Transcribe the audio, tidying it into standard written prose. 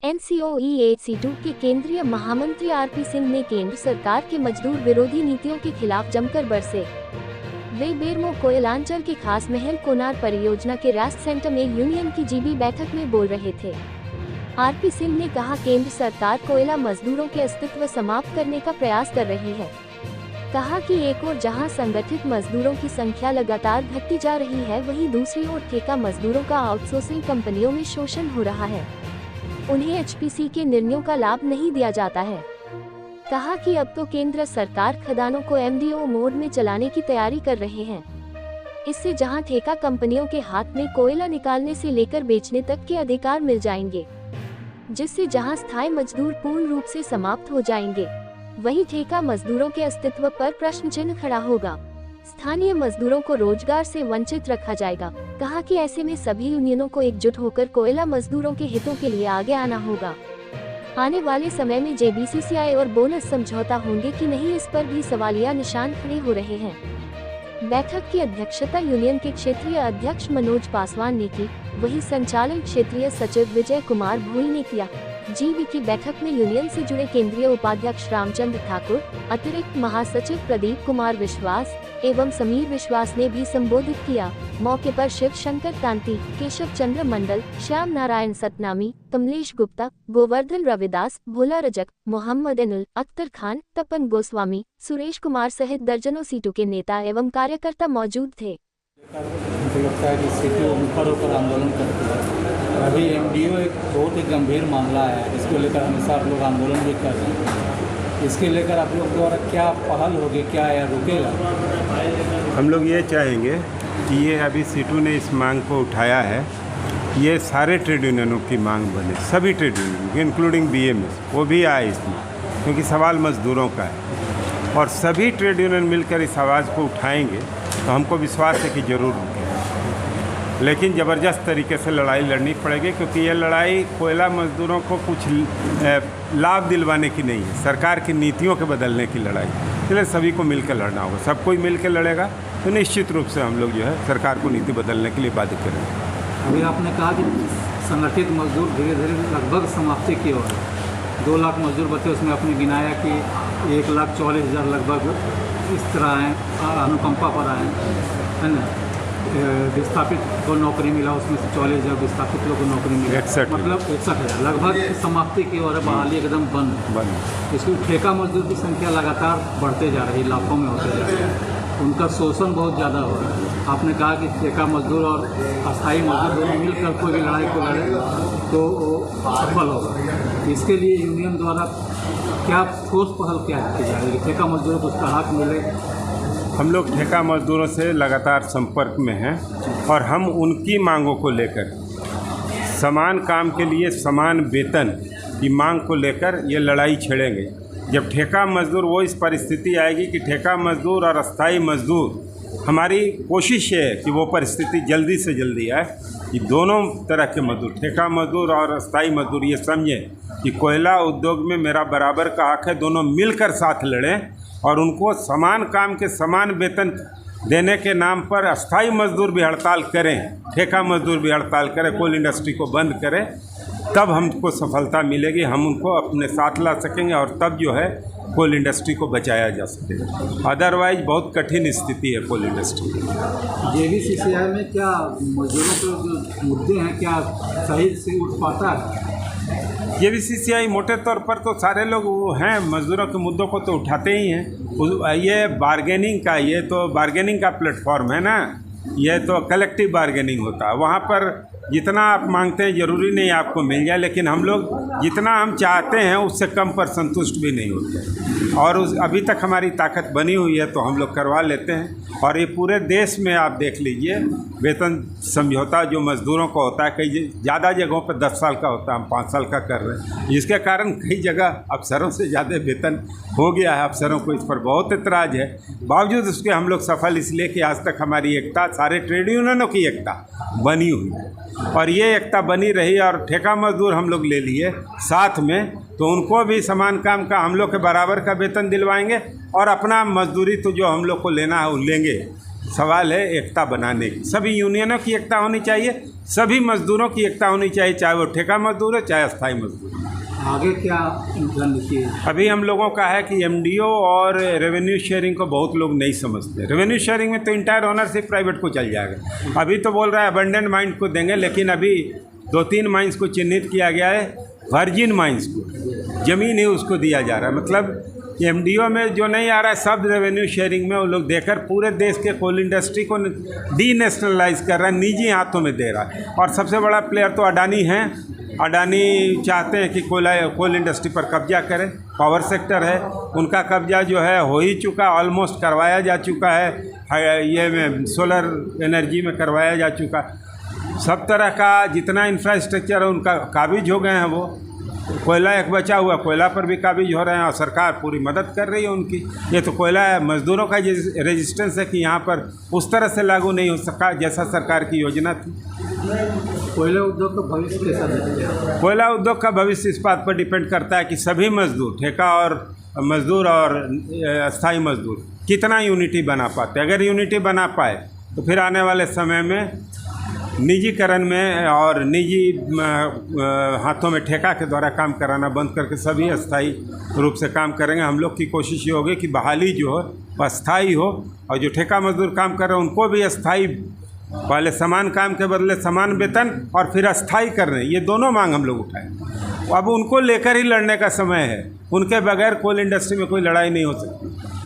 NCOE-8C2 के केंद्रीय महामंत्री आरपी सिंह ने केंद्र सरकार के मजदूर विरोधी नीतियों के खिलाफ जमकर बरसे। वे बेरमो कोयलांचल के खास महल कोनार परियोजना के रास्ट सेंटर में यूनियन की जीबी बैठक में बोल रहे थे। आरपी सिंह ने कहा, केंद्र सरकार कोयला मजदूरों के अस्तित्व समाप्त करने का प्रयास कर रही है। कहा कि एक ओर जहां संगठित मजदूरों की संख्या लगातार घटती जा रही है, वहीं दूसरी ओर ठेका मजदूरों का आउटसोर्सिंग कंपनियों में शोषण हो रहा है। उन्हें HPC के निर्णयों का लाभ नहीं दिया जाता है। कहा कि अब तो केंद्र सरकार खदानों को MDO मोड में चलाने की तैयारी कर रहे हैं। इससे जहां ठेका कंपनियों के हाथ में कोयला निकालने से लेकर बेचने तक के अधिकार मिल जाएंगे, जिससे जहां स्थायी मजदूर पूर्ण रूप से समाप्त हो जाएंगे, वहीं ठेका मजदूरों के अस्तित्व पर प्रश्न चिन्ह खड़ा होगा। स्थानीय मजदूरों को रोजगार से वंचित रखा जाएगा। कहा कि ऐसे में सभी यूनियनों को एकजुट होकर कोयला मजदूरों के हितों के लिए आगे आना होगा। आने वाले समय में JBCCI और बोनस समझौता होंगे कि नहीं, इस पर भी सवालिया निशान खड़े हो रहे हैं। बैठक की अध्यक्षता यूनियन के क्षेत्रीय अध्यक्ष मनोज पासवान ने की, वहीं संचालन क्षेत्रीय सचिव विजय कुमार भोई ने किया। जीबी की बैठक में यूनियन से जुड़े केंद्रीय उपाध्यक्ष रामचंद्र ठाकुर, अतिरिक्त महासचिव प्रदीप कुमार विश्वास एवं समीर विश्वास ने भी संबोधित किया। मौके पर शिव शंकर तांती, केशव चंद्र मंडल, श्याम नारायण सतनामी, कमलेश गुप्ता, गोवर्धन रविदास, भोला रजक, मोहम्मद अनुल, अख्तर खान, तपन गोस्वामी, सुरेश कुमार सहित दर्जनों सीटों के नेता एवं कार्यकर्ता मौजूद थे। मुझे लगता है कि सीटों ऊपर होकर आंदोलन करती है। अभी MDO एक बहुत ही गंभीर मामला है, इसको लेकर हमेशा आप लोग आंदोलन भी कर रहे हैं। इसके लेकर आप लोग द्वारा क्या पहल होगी, क्या या रुकेगा? हम लोग ये चाहेंगे कि ये अभी सीटू ने इस मांग को उठाया है, ये सारे ट्रेड यूनियनों की मांग बने, सभी ट्रेड यूनियन इंक्लूडिंग BMS वो भी आए इसमें, क्योंकि सवाल मजदूरों का है और सभी ट्रेड यूनियन मिलकर इस आवाज़ को उठाएंगे तो हमको विश्वास है कि ज़रूर रुकेगा। लेकिन ज़बरदस्त तरीके से लड़ाई लड़नी पड़ेगी, क्योंकि ये लड़ाई कोयला मजदूरों को कुछ लाभ दिलवाने की नहीं है, सरकार की नीतियों के बदलने की लड़ाई। इसलिए सभी को मिलकर लड़ना होगा। सब कोई मिलकर लड़ेगा तो निश्चित रूप से हम लोग जो है सरकार को नीति बदलने के लिए बाध्य करेंगे। अभी आपने कहा कि संगठित मजदूर धीरे धीरे लगभग समाप्ति की ओर है। 2 लाख मजदूर बचे, उसमें आपने गिनाया कि 1,40,000 लगभग इस तरह आए, अनुकंपा पर आए, है ना। विस्थापित को नौकरी मिला, उसमें से 40,000 विस्थापित लोगों को नौकरी मिली, मतलब 61,000 लगभग समाप्ति की ओर है, बहाली एकदम बंद। इसकी ठेका मजदूर की संख्या लगातार बढ़ते जा रही है, लाखों में होते जा रही है। उनका शोषण बहुत ज़्यादा हो रहा है। आपने कहा कि ठेका मजदूर और अस्थायी मजदूर दोनों मिलकर कोई भी लड़ाई को लड़े तो सफल होगा। इसके लिए यूनियन द्वारा क्या ठोस पहल क्या की जा रही है, ठेका मजदूरों को उसका हक मिले? हम लोग ठेका मजदूरों से लगातार संपर्क में हैं और हम उनकी मांगों को लेकर, समान काम के लिए समान वेतन की मांग को लेकर ये लड़ाई छेड़ेंगे। जब ठेका मजदूर, वो इस परिस्थिति आएगी कि ठेका मजदूर और अस्थाई मजदूर, हमारी कोशिश है कि वो परिस्थिति जल्दी से जल्दी आए कि दोनों तरह के मजदूर, ठेका मजदूर और अस्थाई मजदूर, ये समझें कि कोयला उद्योग में मेरा बराबर का हक है। दोनों मिलकर साथ लड़ें और उनको समान काम के समान वेतन देने के नाम पर अस्थाई मजदूर भी हड़ताल करें, ठेका मजदूर भी हड़ताल करें, कोल इंडस्ट्री को बंद करें, तब हमको सफलता मिलेगी। हम उनको अपने साथ ला सकेंगे और तब जो है कोल इंडस्ट्री को बचाया जा सकेगा। अदरवाइज बहुत कठिन स्थिति है कोल इंडस्ट्री की। JBCCI में क्या मजदूरों के जो मुद्दे हैं, क्या सही से उठ पाता है? JBCCI मोटे तौर पर तो सारे लोग वो हैं, मजदूरों के मुद्दों को तो उठाते ही हैं। ये बार्गेनिंग का, ये तो बार्गेनिंग का प्लेटफॉर्म है ना, ये तो कलेक्टिव बार्गेनिंग होता है। वहाँ पर जितना आप मांगते हैं ज़रूरी नहीं आपको मिल जाए, लेकिन हम लोग जितना हम चाहते हैं उससे कम पर संतुष्ट भी नहीं होते और अभी तक हमारी ताकत बनी हुई है तो हम लोग करवा लेते हैं। और ये पूरे देश में आप देख लीजिए, वेतन समझौता जो मज़दूरों का होता है, कई ज़्यादा जगहों पर 10 साल का होता है, हम 5 साल का कर रहे हैं, जिसके कारण कई जगह अफसरों से ज़्यादा वेतन हो गया है। अफसरों को इस पर बहुत एतराज़ है, बावजूद उसके हम लोग सफल इसलिए कि आज तक हमारी एकता, सारे ट्रेड यूनियनों की एकता बनी हुई है और ये एकता बनी रही। और ठेका मजदूर हम लोग ले लिए साथ में, तो उनको भी समान काम का हम लोग के बराबर का वेतन दिलवाएंगे और अपना मजदूरी तो जो हम लोग को लेना है वो लेंगे। सवाल है एकता बनाने की। सभी यूनियनों की एकता होनी चाहिए, सभी मजदूरों की एकता होनी चाहिए, चाहे वो ठेका मजदूर है चाहे अस्थाई मजदूर है। आगे क्या रणनीति है? अभी हम लोगों का है कि एमडीओ और रेवेन्यू शेयरिंग को बहुत लोग नहीं समझते। रेवेन्यू शेयरिंग में तो इंटायर ओनरशिप प्राइवेट को चल जाएगा। अभी तो बोल रहा है अबंडेंट माइंस को देंगे, लेकिन अभी 2-3 माइंस को चिन्हित किया गया है, वर्जिन माइंस को ज़मीन ही उसको दिया जा रहा है। मतलब एमडीओ में जो नहीं आ रहा है सब रेवेन्यू शेयरिंग में वो लोग देकर पूरे देश के कोल इंडस्ट्री को डी नेशनलाइज कर रहा है, निजी हाथों में दे रहा है। और सबसे बड़ा प्लेयर तो अडानी है। अडानी चाहते हैं कि कोल इंडस्ट्री पर कब्जा करें। पावर सेक्टर है, उनका कब्जा जो है हो ही चुका, ऑलमोस्ट करवाया जा चुका है। ये में सोलर एनर्जी में करवाया जा चुका। सब तरह का जितना इंफ्रास्ट्रक्चर है उनका काबिज हो गए हैं। वो कोयला एक बचा हुआ, कोयला पर भी काबिज हो रहे हैं और सरकार पूरी मदद कर रही है उनकी। ये तो कोयला मज़दूरों का रेजिस्टेंस है कि यहाँ पर उस तरह से लागू नहीं हो सका जैसा सरकार की योजना थी। कोयला उद्योग का भविष्य कैसा देखते हैं? कोयला उद्योग का भविष्य इस बात पर डिपेंड करता है कि सभी मजदूर, ठेका और मजदूर और अस्थाई मजदूर कितना यूनिटी बना पाते। अगर यूनिटी बना पाए तो फिर आने वाले समय में निजीकरण में और निजी हाथों में ठेका के द्वारा काम कराना बंद करके सभी अस्थाई रूप से काम करेंगे। हम लोग की कोशिश ये होगी कि बहाली जो हो अस्थाई हो, और जो ठेका मजदूर काम कर रहे हैं उनको भी अस्थाई, पहले समान काम के बदले समान वेतन और फिर अस्थाई करने, ये दोनों मांग हम लोग उठाएं। अब उनको लेकर ही लड़ने का समय है। उनके बगैर कोल इंडस्ट्री में कोई लड़ाई नहीं हो सकती।